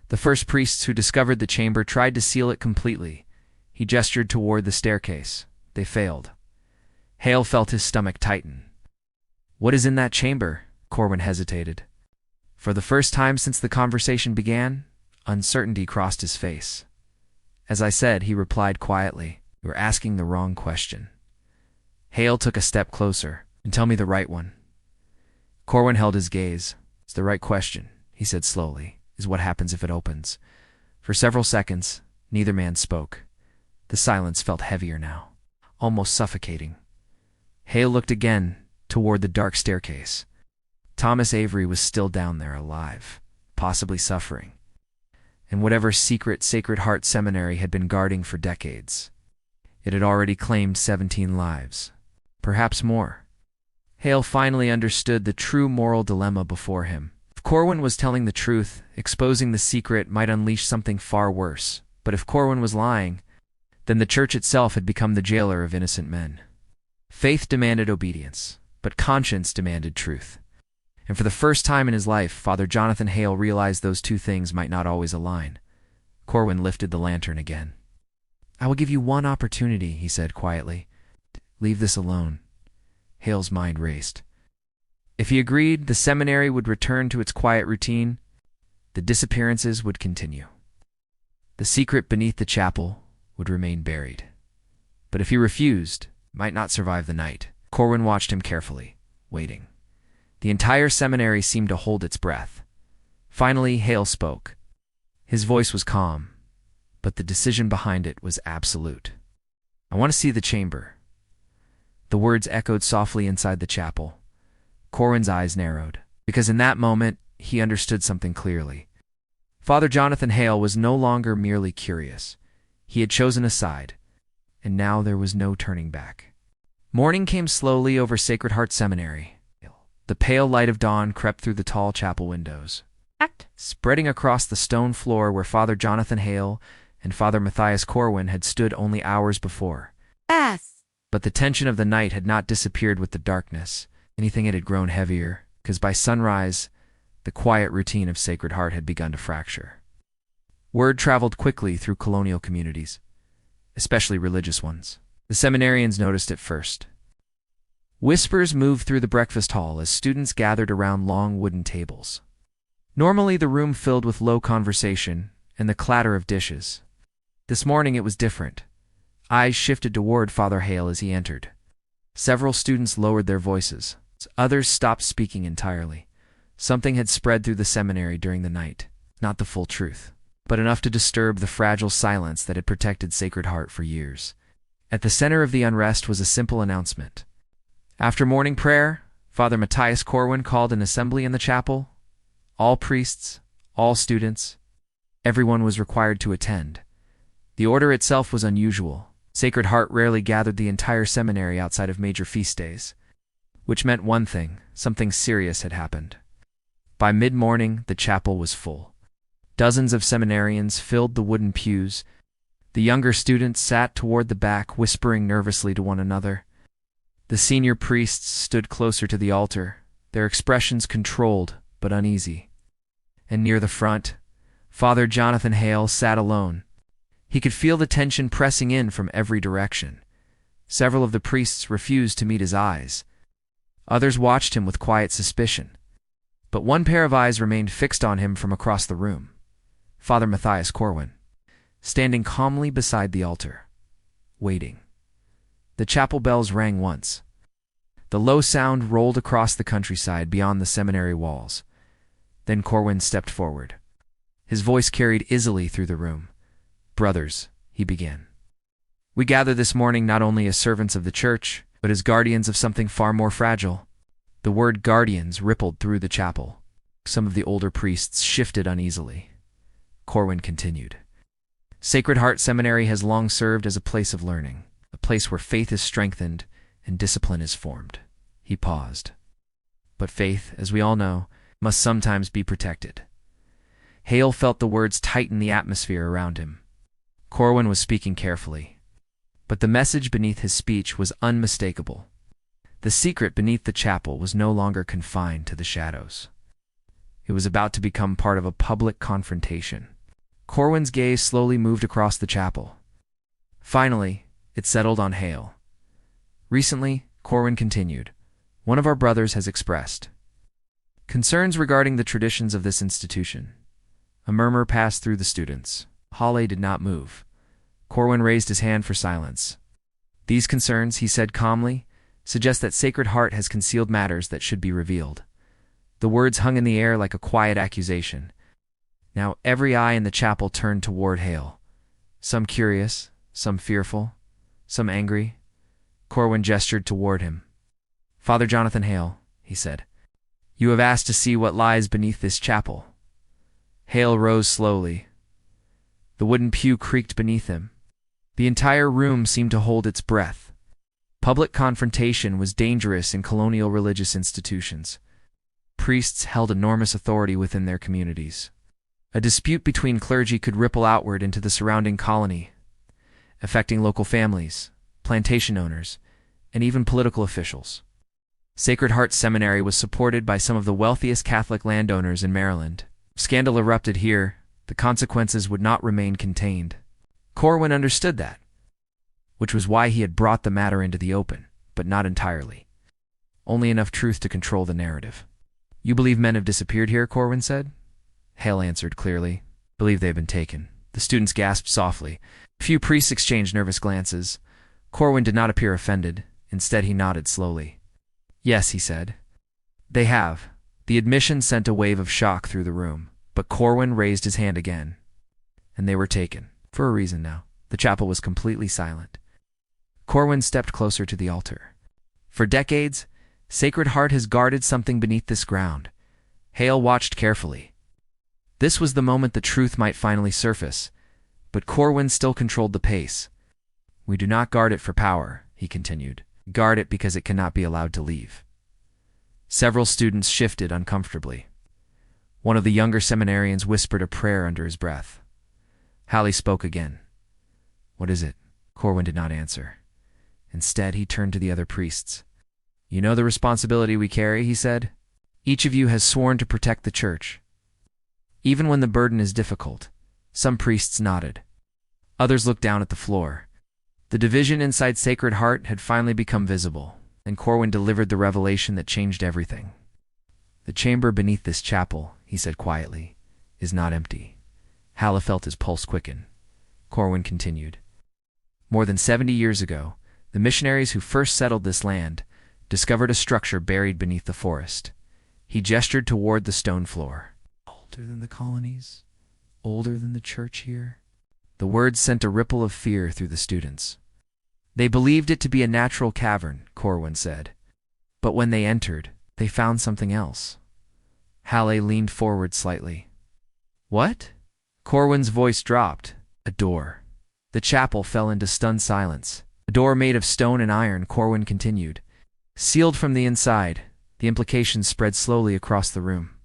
The first priests who discovered the chamber tried to seal it completely. He gestured toward the staircase. They failed. Hale felt his stomach tighten. What is in that chamber? Corwin hesitated. For the first time since the conversation began, uncertainty crossed his face. As I said, he replied quietly, you are asking the wrong question. Hale took a step closer. And tell me the right one. Corwin held his gaze. It's the right question, he said slowly, is what happens if it opens. For several seconds, neither man spoke. The silence felt heavier now, almost suffocating. Hale looked again toward the dark staircase. Thomas Avery was still down there, alive, possibly suffering. And whatever secret Sacred Heart Seminary had been guarding for decades, it had already claimed 17 lives, perhaps more. Hale finally understood the true moral dilemma before him. If Corwin was telling the truth, exposing the secret might unleash something far worse. But if Corwin was lying, then the church itself had become the jailer of innocent men. Faith demanded obedience, but conscience demanded truth. And for the first time in his life, Father Jonathan Hale realized those two things might not always align. Corwin lifted the lantern again. I will give you one opportunity, he said quietly. Leave this alone. Hale's mind raced. If he agreed, the seminary would return to its quiet routine. The disappearances would continue. The secret beneath the chapel would remain buried. But if he refused, it might not survive the night. Corwin watched him carefully, waiting. The entire seminary seemed to hold its breath. Finally, Hale spoke. His voice was calm, but the decision behind it was absolute. I want to see the chamber. The words echoed softly inside the chapel. Corwin's eyes narrowed, because in that moment, he understood something clearly. Father Jonathan Hale was no longer merely curious. He had chosen a side, and now there was no turning back. Morning came slowly over Sacred Heart Seminary. The pale light of dawn crept through the tall chapel windows, spreading across the stone floor where Father Jonathan Hale and Father Matthias Corwin had stood only hours before. But the tension of the night had not disappeared with the darkness. Anything, it had grown heavier, because by sunrise, the quiet routine of Sacred Heart had begun to fracture. Word traveled quickly through colonial communities, especially religious ones. The seminarians noticed it first. Whispers moved through the breakfast hall as students gathered around long wooden tables. Normally the room filled with low conversation and the clatter of dishes. This morning it was different. Eyes shifted toward Father Hale as he entered. Several students lowered their voices. Others stopped speaking entirely. Something had spread through the seminary during the night. Not the full truth, but enough to disturb the fragile silence that had protected Sacred Heart for years. At the center of the unrest was a simple announcement. After morning prayer, Father Matthias Corwin called an assembly in the chapel. All priests, all students, Everyone was required to attend. The order itself was unusual. Sacred Heart rarely gathered the entire seminary outside of major feast days, which meant one thing: something serious had happened. By mid-morning, the chapel was full. Dozens of seminarians filled the wooden pews. The younger students sat toward the back, whispering nervously to one another. The senior priests stood closer to the altar, their expressions controlled but uneasy. And near the front, Father Jonathan Hale sat alone. He could feel the tension pressing in from every direction. Several of the priests refused to meet his eyes. Others watched him with quiet suspicion. But one pair of eyes remained fixed on him from across the room: Father Matthias Corwin, standing calmly beside the altar, waiting. The chapel bells rang once. The low sound rolled across the countryside beyond the seminary walls. Then Corwin stepped forward. His voice carried easily through the room. "Brothers," he began, "we gather this morning not only as servants of the church, but as guardians of something far more fragile." The word guardians rippled through the chapel. Some of the older priests shifted uneasily. Corwin continued. "Sacred Heart Seminary has long served as a place of learning, a place where faith is strengthened and discipline is formed." He paused. "But faith, as we all know, must sometimes be protected." Hale felt the words tighten the atmosphere around him. Corwin was speaking carefully, but the message beneath his speech was unmistakable. The secret beneath the chapel was no longer confined to the shadows. It was about to become part of a public confrontation. Corwin's gaze slowly moved across the chapel. Finally, it settled on Hale. "Recently," Corwin continued, "one of our brothers has expressed concerns regarding the traditions of this institution." A murmur passed through the students. Hale did not move. Corwin raised his hand for silence. "These concerns," he said calmly, "suggest that Sacred Heart has concealed matters that should be revealed." The words hung in the air like a quiet accusation. Now every eye in the chapel turned toward Hale. Some curious, some fearful, some angry. Corwin gestured toward him. "Father Jonathan Hale," he said, "you have asked to see what lies beneath this chapel." Hale rose slowly. The wooden pew creaked beneath him. The entire room seemed to hold its breath. Public confrontation was dangerous in colonial religious institutions. Priests held enormous authority within their communities. A dispute between clergy could ripple outward into the surrounding colony, affecting local families, plantation owners, and even political officials. Sacred Heart Seminary was supported by some of the wealthiest Catholic landowners in Maryland. If scandal erupted here, the consequences would not remain contained. Corwin understood that, which was why he had brought the matter into the open, but not entirely. Only enough truth to control the narrative. "You believe men have disappeared here?" Corwin said. Hale answered clearly. "Believe they have been taken." The students gasped softly. A few priests exchanged nervous glances. Corwin did not appear offended. Instead, he nodded slowly. "Yes," he said. "They have." The admission sent a wave of shock through the room, but Corwin raised his hand again. "And they were taken. For a reason now." The chapel was completely silent. Corwin stepped closer to the altar. "For decades, Sacred Heart has guarded something beneath this ground." Hale watched carefully. This was the moment the truth might finally surface, but Corwin still controlled the pace. "We do not guard it for power," he continued. "Guard it because it cannot be allowed to leave." Several students shifted uncomfortably. One of the younger seminarians whispered a prayer under his breath. Hale spoke again. "What is it?" Corwin did not answer. Instead, he turned to the other priests. "You know the responsibility we carry," he said. "Each of you has sworn to protect the church, even when the burden is difficult." Some priests nodded. Others looked down at the floor. The division inside Sacred Heart had finally become visible, and Corwin delivered the revelation that changed everything. "The chamber beneath this chapel," he said quietly, "is not empty." Hale felt his pulse quicken. Corwin continued. "More than 70 years ago, the missionaries who first settled this land discovered a structure buried beneath the forest." He gestured toward the stone floor. "Older than the colonies? Older than the church here?" The words sent a ripple of fear through the students. "They believed it to be a natural cavern," Corwin said. "But when they entered, they found something else." Hale leaned forward slightly. "What?" Corwin's voice dropped. A door. The chapel fell into stunned silence. A door made of stone and iron, Corwin continued. Sealed from the inside, the implications spread slowly across the room.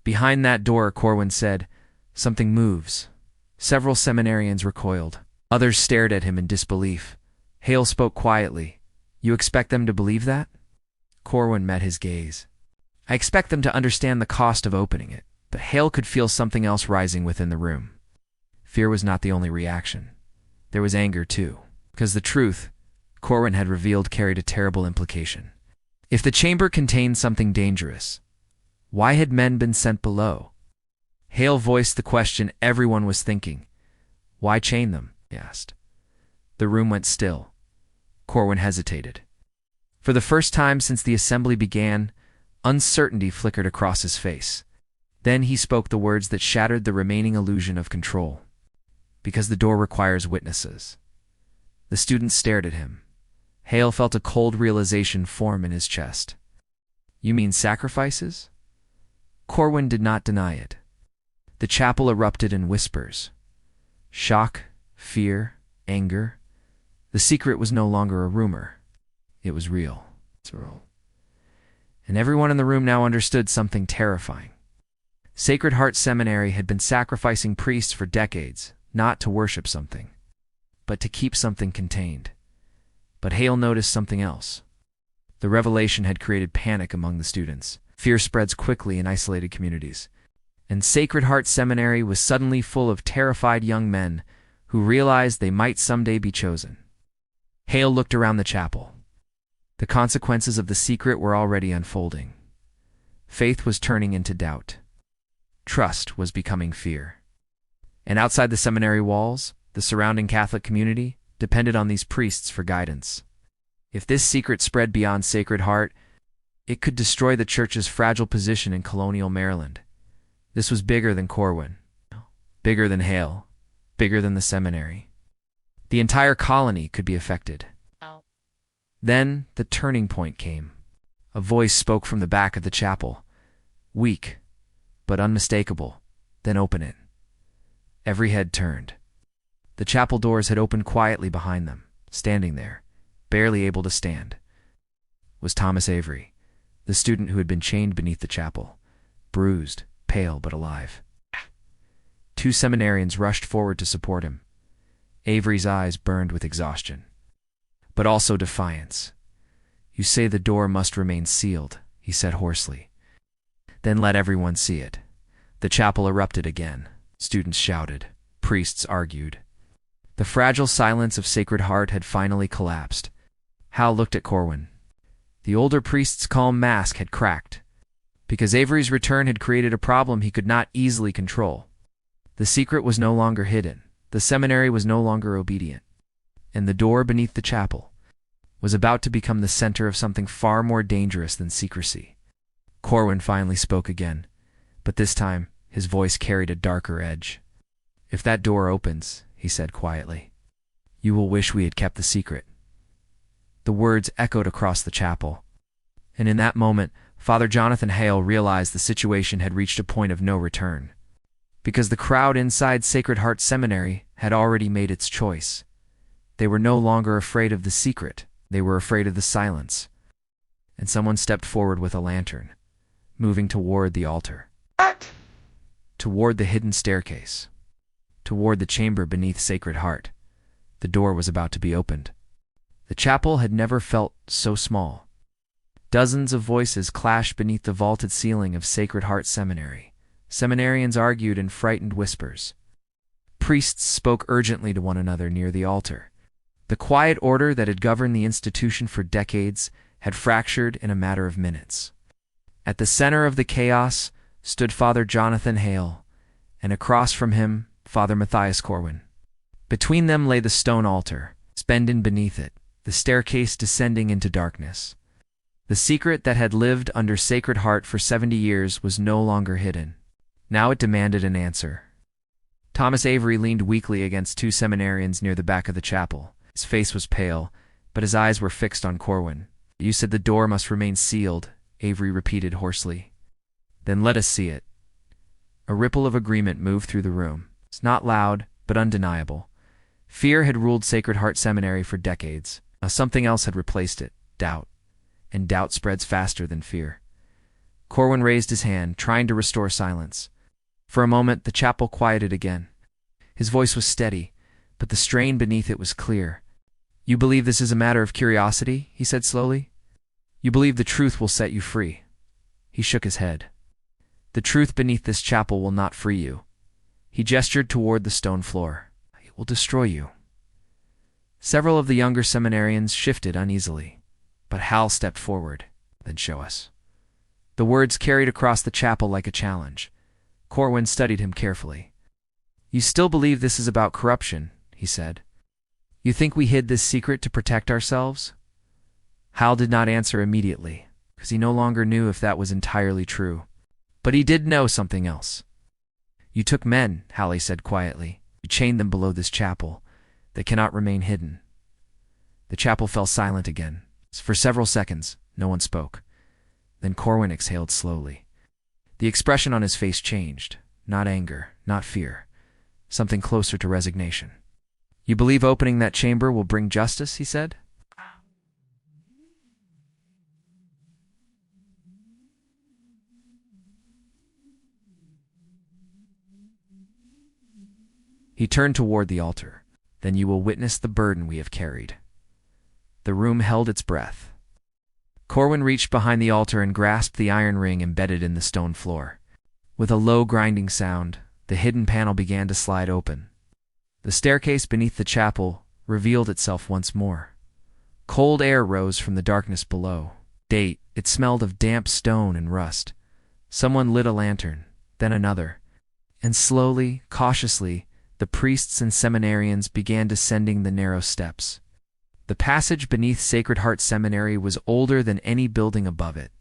Behind that door, Corwin said, something moves. Several seminarians recoiled. Others stared at him in disbelief. Hale spoke quietly. You expect them to believe that? Corwin met his gaze. I expect them to understand the cost of opening it. But Hale could feel something else rising within the room. Fear was not the only reaction. There was anger, too, because the truth Corwin had revealed carried a terrible implication. If the chamber contained something dangerous, why had men been sent below? Hale voiced the question everyone was thinking. Why chain them? He asked. The room went still. Corwin hesitated. For the first time since the assembly began, uncertainty flickered across his face. Then he spoke the words that shattered the remaining illusion of control. Because the door requires witnesses. The students stared at him. Hale felt a cold realization form in his chest. You mean sacrifices? Corwin did not deny it. The chapel erupted in whispers. Shock, fear, anger. The secret was no longer a rumor. It was real. And everyone in the room now understood something terrifying. Sacred Heart Seminary had been sacrificing priests for decades, not to worship something, but to keep something contained. But Hale noticed something else. The revelation had created panic among the students. Fear spreads quickly in isolated communities. And Sacred Heart Seminary was suddenly full of terrified young men who realized they might someday be chosen. Hale looked around the chapel. The consequences of the secret were already unfolding. Faith was turning into doubt. Trust was becoming fear. And outside the seminary walls, the surrounding Catholic community depended on these priests for guidance. If this secret spread beyond Sacred Heart, it could destroy the church's fragile position in Colonial Maryland. This was bigger than Corwin, bigger than Hale, bigger than the seminary. The entire colony could be affected. Then the turning point came. A voice spoke from the back of the chapel. Weak, but unmistakable. Then open it. Every head turned. The chapel doors had opened quietly behind them. Standing there, barely able to stand, was Thomas Avery, the student who had been chained beneath the chapel, bruised, pale but alive. Two seminarians rushed forward to support him. Avery's eyes burned with exhaustion, but also defiance. You say the door must remain sealed, he said hoarsely. Then let everyone see it. The chapel erupted again. Students shouted. Priests argued. The fragile silence of Sacred Heart had finally collapsed. Hal looked at Corwin. The older priest's calm mask had cracked. Because Avery's return had created a problem he could not easily control. The secret was no longer hidden. The seminary was no longer obedient. And the door beneath the chapel was about to become the center of something far more dangerous than secrecy. Corwin finally spoke again, but this time his voice carried a darker edge. If that door opens, he said quietly, you will wish we had kept the secret. The words echoed across the chapel, and in that moment, Father Jonathan Hale realized the situation had reached a point of no return. Because the crowd inside Sacred Heart Seminary had already made its choice. They were no longer afraid of the secret, they were afraid of the silence. And someone stepped forward with a lantern, moving toward the altar. Toward the hidden staircase. Toward the chamber beneath Sacred Heart. The door was about to be opened. The chapel had never felt so small. Dozens of voices clashed beneath the vaulted ceiling of Sacred Heart Seminary. Seminarians argued in frightened whispers. Priests spoke urgently to one another near the altar. The quiet order that had governed the institution for decades had fractured in a matter of minutes. At the center of the chaos stood Father Jonathan Hale, and across from him, Father Matthias Corwin. Between them lay the stone altar, suspended beneath it, the staircase descending into darkness. The secret that had lived under Sacred Heart for 70 years was no longer hidden. Now it demanded an answer. Thomas Avery leaned weakly against two seminarians near the back of the chapel. His face was pale, but his eyes were fixed on Corwin. You said the door must remain sealed, Avery repeated hoarsely. Then let us see it. A ripple of agreement moved through the room. It's not loud, but undeniable. Fear had ruled Sacred Heart Seminary for decades. Now something else had replaced it, doubt. And doubt spreads faster than fear. Corwin raised his hand, trying to restore silence. For a moment, the chapel quieted again. His voice was steady, but the strain beneath it was clear. "You believe this is a matter of curiosity?" he said slowly. "You believe the truth will set you free?" He shook his head. "The truth beneath this chapel will not free you." He gestured toward the stone floor. "It will destroy you." Several of the younger seminarians shifted uneasily, but Hal stepped forward. "Then show us." The words carried across the chapel like a challenge. Corwin studied him carefully. "You still believe this is about corruption," he said. "You think we hid this secret to protect ourselves?" Hal did not answer immediately, because he no longer knew if that was entirely true. But he did know something else. "You took men," Hal said quietly. "You chained them below this chapel. They cannot remain hidden." The chapel fell silent again. For several seconds, no one spoke. Then Corwin exhaled slowly. The expression on his face changed. Not anger, not fear. Something closer to resignation. "You believe opening that chamber will bring justice?" he said. He turned toward the altar. "Then you will witness the burden we have carried." The room held its breath. Corwin reached behind the altar and grasped the iron ring embedded in the stone floor. With a low grinding sound, the hidden panel began to slide open. The staircase beneath the chapel revealed itself once more. Cold air rose from the darkness below. It smelled of damp stone and rust. Someone lit a lantern, then another, and slowly, cautiously, the priests and seminarians began descending the narrow steps. The passage beneath Sacred Heart Seminary was older than any building above it.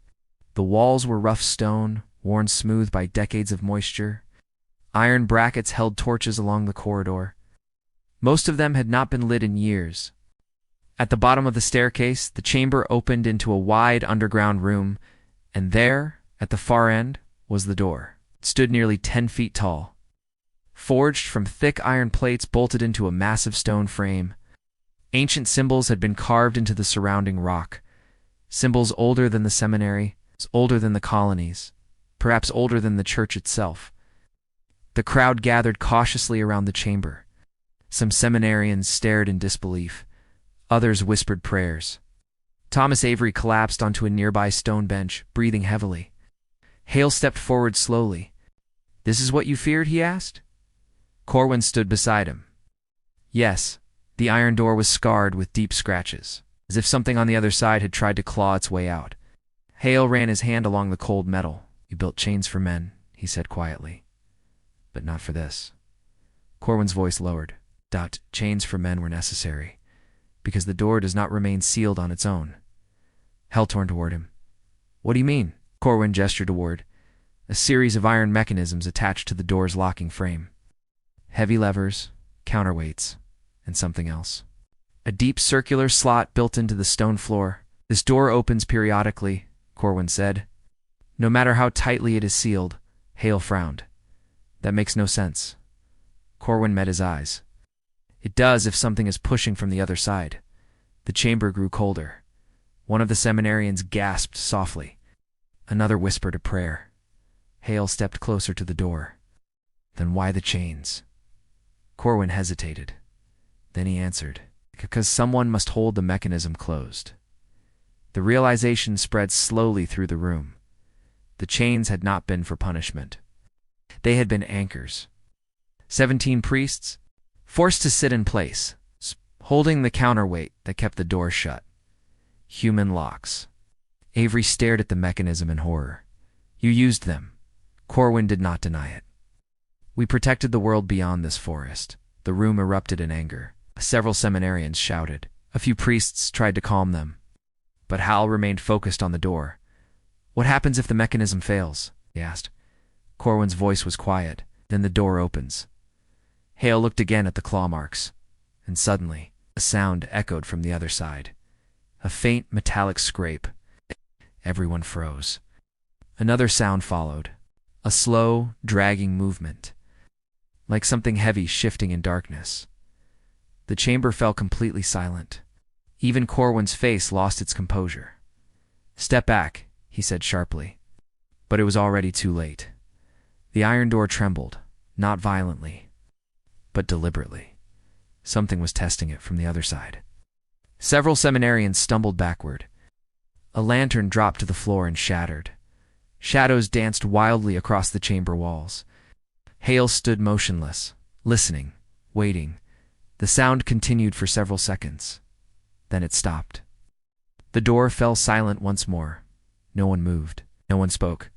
The walls were rough stone, worn smooth by decades of moisture. Iron brackets held torches along the corridor. Most of them had not been lit in years. At the bottom of the staircase, the chamber opened into a wide underground room, and there, at the far end, was the door. It stood nearly 10 feet tall. Forged from thick iron plates bolted into a massive stone frame, ancient symbols had been carved into the surrounding rock. Symbols older than the seminary, older than the colonies, perhaps older than the church itself. The crowd gathered cautiously around the chamber. Some seminarians stared in disbelief. Others whispered prayers. Thomas Avery collapsed onto a nearby stone bench, breathing heavily. Hale stepped forward slowly. "This is what you feared?" he asked. Corwin stood beside him. Yes, the iron door was scarred with deep scratches, as if something on the other side had tried to claw its way out. Hale ran his hand along the cold metal. "You built chains for men," he said quietly. "But not for this." Corwin's voice lowered. "Chains for men were necessary, because the door does not remain sealed on its own." Hale turned toward him. "What do you mean?" Corwin gestured toward a series of iron mechanisms attached to the door's locking frame. Heavy levers, counterweights, and something else. A deep circular slot built into the stone floor. "This door opens periodically," Corwin said. "No matter how tightly it is sealed." Hale frowned. "That makes no sense." Corwin met his eyes. "It does if something is pushing from the other side." The chamber grew colder. One of the seminarians gasped softly. Another whispered a prayer. Hale stepped closer to the door. "Then why the chains?" Corwin hesitated. Then he answered, "Because someone must hold the mechanism closed." The realization spread slowly through the room. The chains had not been for punishment. They had been anchors. 17 priests, forced to sit in place, holding the counterweight that kept the door shut. Human locks. Avery stared at the mechanism in horror. "You used them." Corwin did not deny it. "We protected the world beyond this forest." The room erupted in anger. Several seminarians shouted. A few priests tried to calm them. But Hal remained focused on the door. "What happens if the mechanism fails?" he asked. Corwin's voice was quiet. "Then the door opens." Hale looked again at the claw marks, and suddenly a sound echoed from the other side. A faint metallic scrape. Everyone froze. Another sound followed. A slow, dragging movement. like something heavy shifting in darkness. The chamber fell completely silent. Even Corwin's face lost its composure. "Step back," he said sharply. But it was already too late. The iron door trembled, not violently, but deliberately. Something was testing it from the other side. Several seminarians stumbled backward. A lantern dropped to the floor and shattered. Shadows danced wildly across the chamber walls. Hale stood motionless, listening, waiting. The sound continued for several seconds. Then it stopped. The door fell silent once more. No one moved. No one spoke.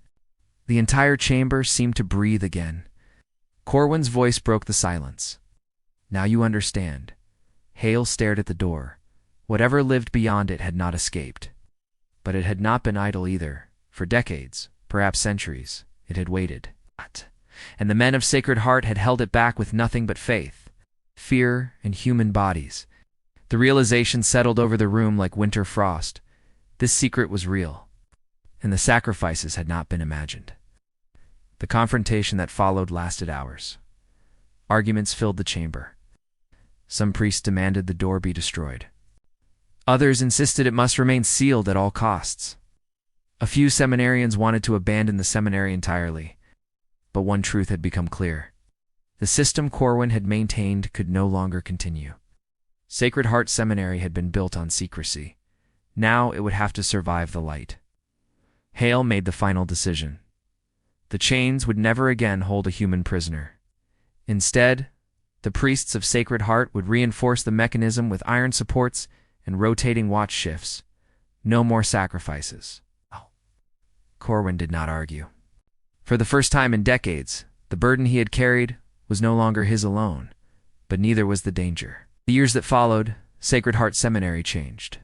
The entire chamber seemed to breathe again. Corwin's voice broke the silence. "Now you understand." Hale stared at the door. Whatever lived beyond it had not escaped. But it had not been idle either. For decades, perhaps centuries, it had waited. And the men of Sacred Heart had held it back with nothing but faith, fear, and human bodies. The realization settled over the room like winter frost. This secret was real, and the sacrifices had not been imagined. The confrontation that followed lasted hours. Arguments filled the chamber. Some priests demanded the door be destroyed. Others insisted it must remain sealed at all costs. A few seminarians wanted to abandon the seminary entirely. But one truth had become clear. The system Corwin had maintained could no longer continue. Sacred Heart Seminary had been built on secrecy. Now it would have to survive the light. Hale made the final decision. The chains would never again hold a human prisoner. Instead, the priests of Sacred Heart would reinforce the mechanism with iron supports and rotating watch shifts. No more sacrifices. Corwin did not argue. For the first time in decades, the burden he had carried was no longer his alone, but neither was the danger. The years that followed, Sacred Heart Seminary changed.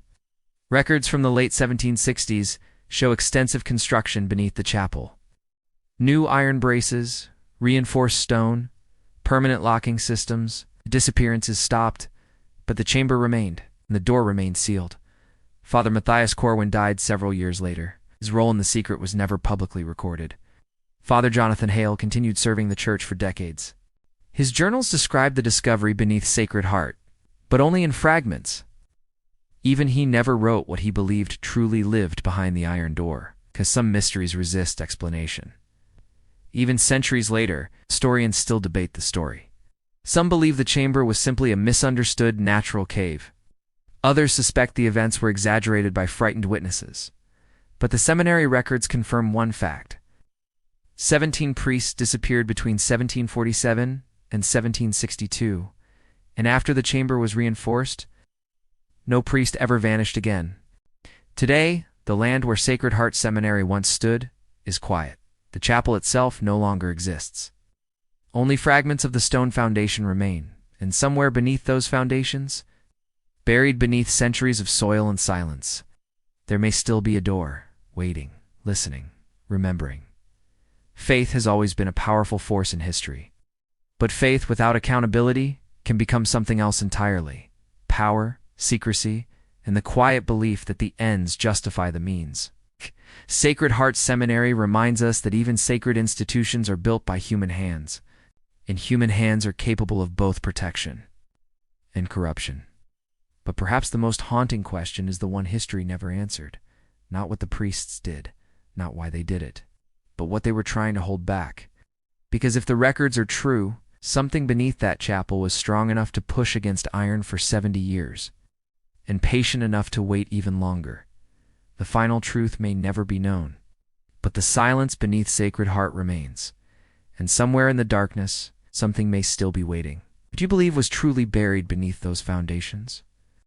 Records from the late 1760s show extensive construction beneath the chapel. New iron braces, reinforced stone, permanent locking systems. Disappearances stopped, but the chamber remained, and the door remained sealed. Father Matthias Corwin died several years later. His role in the secret was never publicly recorded. Father Jonathan Hale continued serving the church for decades. His journals described the discovery beneath Sacred Heart, but only in fragments. Even he never wrote what he believed truly lived behind the iron door, because some mysteries resist explanation. Even centuries later, historians still debate the story. Some believe the chamber was simply a misunderstood natural cave. Others suspect the events were exaggerated by frightened witnesses. But the seminary records confirm one fact. 17 priests disappeared between 1747 and 1762, and after the chamber was reinforced, no priest ever vanished again. Today, the land where Sacred Heart Seminary once stood is quiet. The chapel itself no longer exists. Only fragments of the stone foundation remain, and somewhere beneath those foundations, buried beneath centuries of soil and silence, there may still be a door, waiting, listening, remembering. Faith has always been a powerful force in history. But faith without accountability can become something else entirely. Power, secrecy, and the quiet belief that the ends justify the means. Sacred Heart Seminary reminds us that even sacred institutions are built by human hands, and human hands are capable of both protection and corruption. But perhaps the most haunting question is the one history never answered. Not what the priests did, not why they did it, but what they were trying to hold back. Because if the records are true, something beneath that chapel was strong enough to push against iron for 70 years, and patient enough to wait even longer. The final truth may never be known, but the silence beneath Sacred Heart remains, and somewhere in the darkness, something may still be waiting. What do you believe was truly buried beneath those foundations?